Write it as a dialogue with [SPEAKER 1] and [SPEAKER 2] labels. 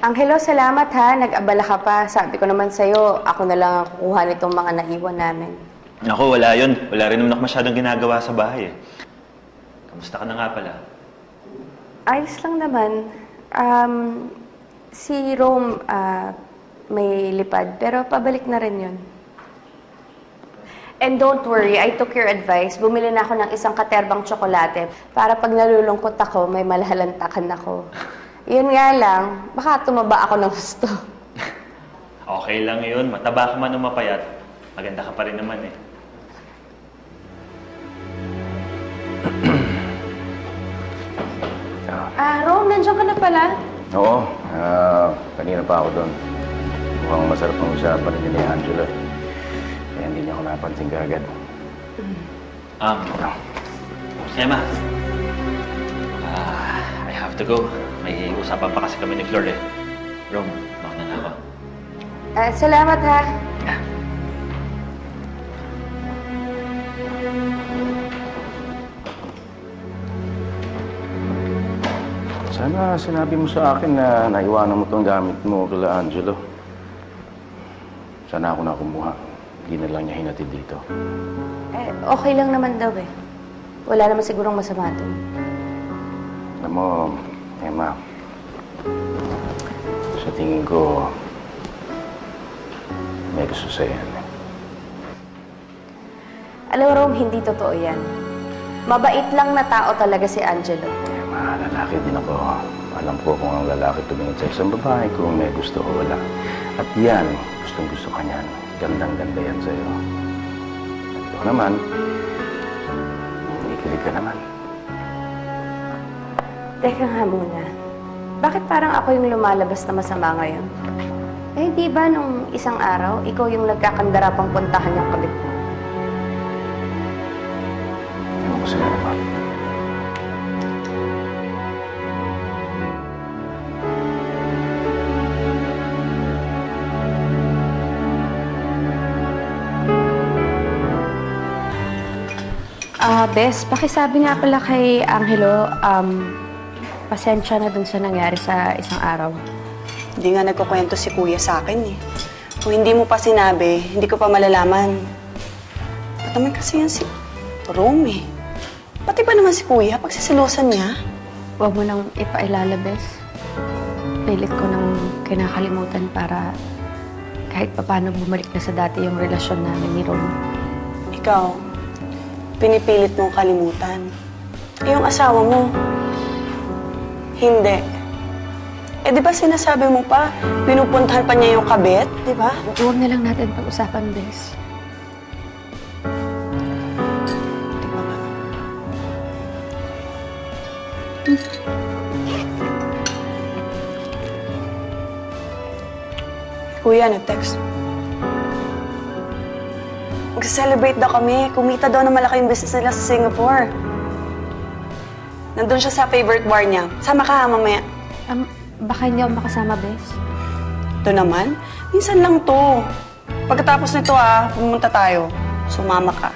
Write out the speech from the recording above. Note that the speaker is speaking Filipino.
[SPEAKER 1] Angelo, salamat ha. Nag-abala ka pa. Sabi ko naman sa'yo, ako na lang ang kukuha nitong mga naiwan namin.
[SPEAKER 2] Naku, wala yun. Wala rin naman ako masyadong ginagawa sa bahay eh. Kamusta ka na nga pala?
[SPEAKER 1] Ayos lang naman. Si Rome, may lipad, pero pabalik na rin yun. And don't worry, I took your advice. Bumili na ako ng isang katerbang tsokolate para pag nalulungkot ako, may malahalantakan ako. Yun nga lang, baka tumaba ako ng gusto.
[SPEAKER 2] Okay lang yun. Mataba ka man o mapayat. Maganda ka pa rin naman eh.
[SPEAKER 1] Rome, nandiyan ka na pala?
[SPEAKER 3] Oo, kanina pa ako doon. Mukhang masarap ang usapan ni Angelo. Kaya hindi niya ako napansin kaagad.
[SPEAKER 2] Emma. I have to go. May usapan pa kasi kami ni Flor eh. Rome, mauna na ako.
[SPEAKER 1] Salamat ha.
[SPEAKER 3] Sana sinabi mo sa akin na naiwanan mo itong gamit mo kila Angelo. Sana ako na kumuha. Hindi na lang niya hinatid dito.
[SPEAKER 1] Okay lang naman daw eh. Wala naman sigurong masama doon.
[SPEAKER 3] Alam mo, Emma, sa tingin ko, may gusto sa'yo yan.
[SPEAKER 1] Alam mo, Rome, hindi totoo yan. Mabait lang na tao talaga si Angelo.
[SPEAKER 3] Emma, lalaki din ako. Alam ko kung ang lalaki tumingin sa isang babae kung may gusto o wala. At yan, gustong-gusto ka niyan. Gandang-ganda yan sa'yo. At ito naman, kinikilig ka naman.
[SPEAKER 1] Teka nga muna. Bakit parang ako yung lumalabas na masama ngayon? Eh, di ba nung isang araw, ikaw yung nagkakandara pang puntahan yung kabit mo?
[SPEAKER 3] Ewan ko sila naman.
[SPEAKER 1] Bes, pakisabi nga pala kay Angelo, pasensya na dun sa nangyari sa isang araw.
[SPEAKER 4] Hindi nga nagkukwento si Kuya sa akin eh. Kung hindi mo pa sinabi, hindi ko pa malalaman. Ba't naman kasi yan si Rome eh? Pati ba naman si Kuya, pagsisilosan niya?
[SPEAKER 1] Huwag mo nang ipailala, Bes. Pilit ko nang kinakalimutan para kahit paano bumalik na sa dati yung relasyon namin ni Rome.
[SPEAKER 4] Ikaw, pinipilit mong kalimutan. Eh, yung asawa mo, hindi. Eh, di ba sinasabi mo pa, pinupuntahan pa niya yung kabit, di ba?
[SPEAKER 1] Huwag na lang natin pag-usapan, Bes.
[SPEAKER 4] Kuya, nag-text. Mag-celebrate daw kami. Kumita daw na malaki yung business nila sa Singapore. Nandun siya sa favorite bar niya. Sama ka ha, mamaya.
[SPEAKER 1] Baka hindi ako makasama, Bes.
[SPEAKER 4] Ito naman, minsan lang to. Pagkatapos nito pumunta tayo. Sumama ka.